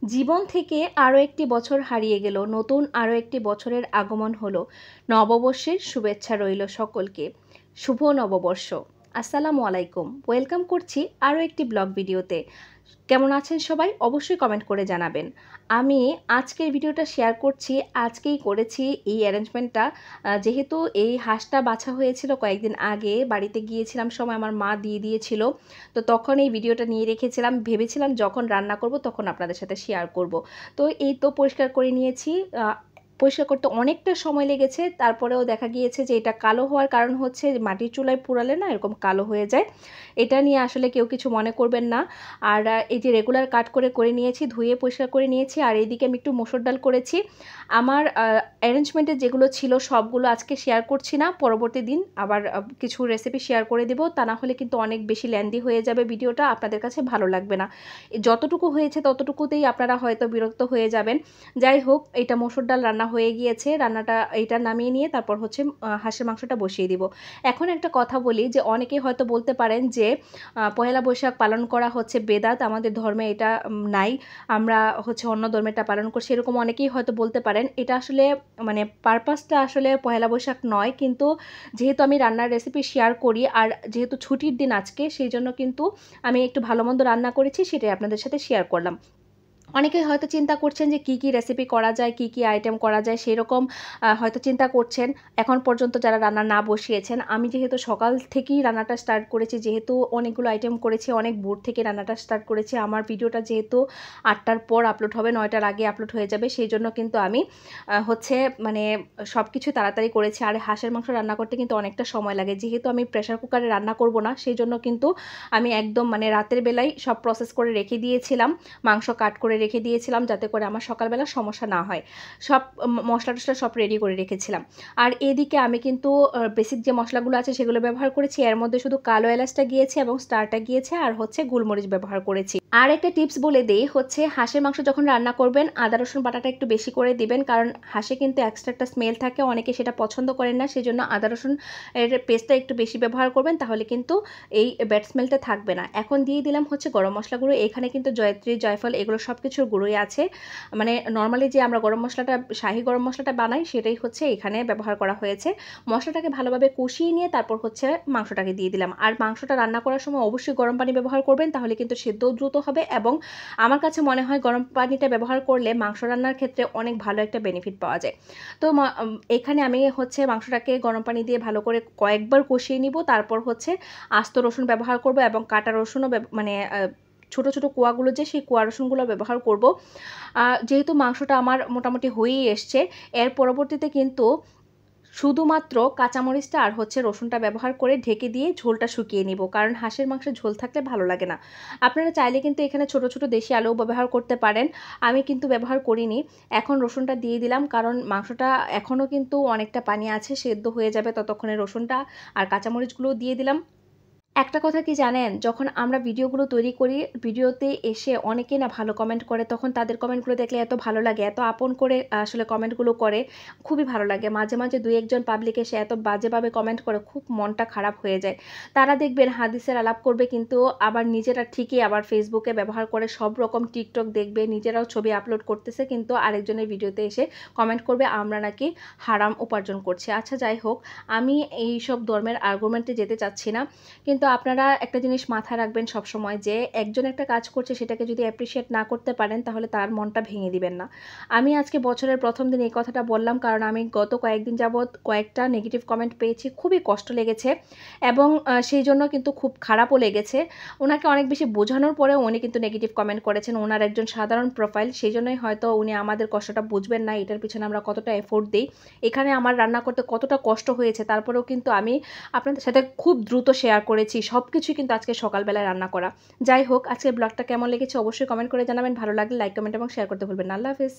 জীবন থেকে আরও একটি বছর হারিয়ে গেল, নতুন আরও একটি বছরের আগমন হলো। নববর্ষের শুভেচ্ছা রইল সকলকে। শুভ নববর্ষ। আসসালামু আলাইকুম, ওয়েলকাম করছি আরও একটি ব্লগ ভিডিওতে। কেমন আছেন সবাই? অবশ্যই কমেন্ট করে জানাবেন। আমি আজকের ভিডিওটা শেয়ার করছি, আজকেই করেছি এই অ্যারেঞ্জমেন্টটা। যেহেতু এই হাঁসটা বাছা হয়েছিল কয়েকদিন আগে, বাড়িতে গিয়েছিলাম সময় আমার মা দিয়ে দিয়েছিল। তো তখন এই ভিডিওটা নিয়ে রেখেছিলাম, ভেবেছিলাম যখন রান্না করব তখন আপনাদের সাথে শেয়ার করব। তো এই তো পরিষ্কার করে নিয়েছি। পরিষ্কার করতে অনেকটা সময় লেগেছে, তারপরেও দেখা গিয়েছে যে এটা কালো হওয়ার কারণ হচ্ছে মাটির চুলায় পোড়ালে না এরকম কালো হয়ে যায়। এটা নিয়ে আসলে কেউ কিছু মনে করবেন না। আর এই যে রেগুলার কাট করে নিয়েছি, ধুয়ে পরিষ্কার করে নিয়েছি। আর এইদিকে আমি একটু মসুর ডাল করেছি। আমার অ্যারেঞ্জমেন্টে যেগুলো ছিল সবগুলো আজকে শেয়ার করছি না, পরবর্তী দিন আবার কিছু রেসিপি শেয়ার করে দেব। তা না হলে কিন্তু অনেক বেশি লেন্দি হয়ে যাবে ভিডিওটা, আপনাদের কাছে ভালো লাগবে না। যতটুকু হয়েছে ততটুকুতেই আপনারা হয়তো বিরক্ত হয়ে যাবেন। যাই হোক, এটা মসুর ডাল রান্না হয়ে গিয়েছে। রান্নাটা এইটা নামিয়ে নিয়ে তারপর হচ্ছে হাঁসের মাংসটা বসিয়ে দিব। এখন একটা কথা বলি যে অনেকেই হয়তো বলতে পারেন যে পহেলা বৈশাখ পালন করা হচ্ছে বেদাত, আমাদের ধর্মে এটা নাই, আমরা হচ্ছে অন্য ধর্মেরটা পালন করছি, এরকম অনেকেই হয়তো বলতে পারেন। এটা আসলে মানে পারপাসটা আসলে পহেলা বৈশাখ নয়, কিন্তু যেহেতু আমি রান্নার রেসিপি শেয়ার করি আর যেহেতু ছুটির দিন আজকে, সেই জন্য কিন্তু আমি একটু ভালো মন্দ রান্না করেছি, সেটাই আপনাদের সাথে শেয়ার করলাম। অনেকেই হয়তো চিন্তা করছেন যে কী রেসিপি করা যায়, কী আইটেম করা যায়, সেরকম হয়তো চিন্তা করছেন। এখন পর্যন্ত যারা রান্না না বসিয়েছেন, আমি যেহেতু সকাল থেকেই রান্নাটা স্টার্ট করেছি, যেহেতু অনেকগুলো আইটেম করেছি, অনেক ভোর থেকে রান্নাটা স্টার্ট করেছি। আমার ভিডিওটা যেহেতু 8টার পর আপলোড হবে, 9টার আগে আপলোড হয়ে যাবে, সেই জন্য কিন্তু আমি হচ্ছে মানে সব কিছু তাড়াতাড়ি করেছি। আর হাঁসের মাংস রান্না করতে কিন্তু অনেকটা সময় লাগে, যেহেতু আমি প্রেশার কুকারে রান্না করব না, সেই জন্য কিন্তু আমি একদম মানে রাতের বেলায় সব প্রসেস করে রেখে দিয়েছিলাম, মাংস কাট করে রেখে দিয়েছিলাম, যাতে করে আমার সকালবেলা সমস্যা না হয়। সব মশলা টশলা সব রেডি করে রেখেছিলাম। আর এদিকে আমি কিন্তু বেসিক যে মশলাগুলো আছে সেগুলো ব্যবহার করেছি। এর মধ্যে শুধু কালো এলাচটা গিয়েছে এবং স্টারটা গিয়েছে, আর হচ্ছে গোলমরিচ ব্যবহার করেছি। আর একটা টিপস বলে দেই, হচ্ছে হাঁসের মাংস যখন রান্না করবেন আদা রসুন বাটাটা একটু বেশি করে দিবেন, কারণ হাঁসে কিন্তু এক্সট্রা একটা স্মেল থাকে, অনেকে সেটা পছন্দ করেন না, সেজন্য আদা রসুন এর পেস্টটা একটু বেশি ব্যবহার করবেন, তাহলে কিন্তু এই ব্যাড স্মেলটা থাকবে না। এখন দিয়ে দিলাম হচ্ছে গরম মশলা গুঁড়ো। এখানে কিন্তু জয়ত্রী, জয়ফল এগুলো সব কিছুর গুঁড়োই আছে। মানে নর্মালি যে আমরা গরম মশলাটা, শাহি গরম মশলাটা বানাই, সেটাই হচ্ছে এখানে ব্যবহার করা হয়েছে। মশলাটাকে ভালোভাবে কষিয়ে নিয়ে তারপর হচ্ছে মাংসটাকে দিয়ে দিলাম। আর মাংসটা রান্না করার সময় অবশ্যই গরম পানি ব্যবহার করবেন, তাহলে কিন্তু সেদ্ধ দ্রুত হবে। এবং আমার কাছে মনে হয় গরম পানিটা ব্যবহার করলে মাংস রান্নার ক্ষেত্রে অনেক ভালো একটা বেনিফিট পাওয়া যায়। তো এখানে আমি হচ্ছে মাংসটাকে গরম পানি দিয়ে ভালো করে কয়েকবার কষিয়ে নিব, তারপর হচ্ছে আস্ত রসুন ব্যবহার করব এবং কাটা রসুনও মানে ছোট ছোট কোয়াগুলো, যে সেই কোয়া রসুনগুলো ব্যবহার করব। যেহেতু মাংসটা আমার মোটামুটি হয়েই এসছে, এর পরবর্তীতে কিন্তু শুধুমাত্র কাঁচামরিচটা আর হচ্ছে রসুনটা ব্যবহার করে ঢেকে দিয়ে ঝোলটা শুকিয়ে নিব, কারণ হাঁসের মাংসে ঝোল থাকলে ভালো লাগে না। আপনারা চাইলে কিন্তু এখানে ছোট ছোট দেশি আলুও ব্যবহার করতে পারেন, আমি কিন্তু ব্যবহার করিনি। এখন রসুনটা দিয়ে দিলাম, কারণ মাংসটা এখনও কিন্তু অনেকটা পানি আছে, সেদ্ধ হয়ে যাবে ততক্ষণে রসুনটা আর কাঁচামরিচগুলোও দিয়ে দিলাম। একটা কথা কি জানেন, যখন আমরা ভিডিওগুলো তৈরি করি, ভিডিওতে এসে অনেকেই না ভালো কমেন্ট করে, তখন তাদের কমেন্টগুলো দেখলে এত ভালো লাগে, এত আপন করে আসলে কমেন্টগুলো করে, খুবই ভালো লাগে। মাঝে মাঝে দুই একজন পাবলিক এসে এত বাজেভাবে কমেন্ট করে, খুব মনটা খারাপ হয়ে যায়। তারা দেখবেন হাদিসের আলাপ করবে, কিন্তু আবার নিজেরা ঠিকই আবার ফেসবুকে ব্যবহার করে সব রকম টিকটক দেখবে, নিজেরাও ছবি আপলোড করতেছে, কিন্তু আরেকজনের ভিডিওতে এসে কমেন্ট করবে আমরা নাকি হারাম উপার্জন করছি। আচ্ছা যাই হোক, আমি এই সব ধর্মের আর্গুমেন্টে যেতে চাচ্ছি না, কিন্তু আপনারা একটা জিনিস মাথায় রাখবেন সবসময়, যে একজন একটা কাজ করছে, সেটাকে যদি অ্যাপ্রিসিয়েট না করতে পারেন তাহলে তার মনটা ভেঙে দিবেন না। আমি আজকে বছরের প্রথম দিন এই কথাটা বললাম, কারণ আমি গত কয়েকদিন যাবৎ কয়েকটা নেগেটিভ কমেন্ট পেয়েছি, খুবই কষ্ট লেগেছে এবং সেই জন্য কিন্তু খুব খারাপও লেগেছে। ওনাকে অনেক বেশি বোঝানোর পরেও উনি কিন্তু নেগেটিভ কমেন্ট করেছেন। ওনার একজন সাধারণ প্রোফাইল, সেই জন্যই হয়তো উনি আমাদের কষ্টটা বুঝবেন না, এটার পিছনে আমরা কতটা এফোর্ট দিই, এখানে আমার রান্না করতে কতটা কষ্ট হয়েছে, তারপরেও কিন্তু আমি আপনাদের সাথে খুব দ্রুত শেয়ার করেছি সব কিছুই, কিন্তু আজকে সকালবেলায় রান্না করা। যাই হোক, আজকের ব্লগটা কেমন লেগেছে অবশ্যই কমেন্ট করে জানাবেন। ভালো লাগলে লাইক, কমেন্ট এবং শেয়ার করতে ভুলবেন না। আল্লাহ হাফেজ।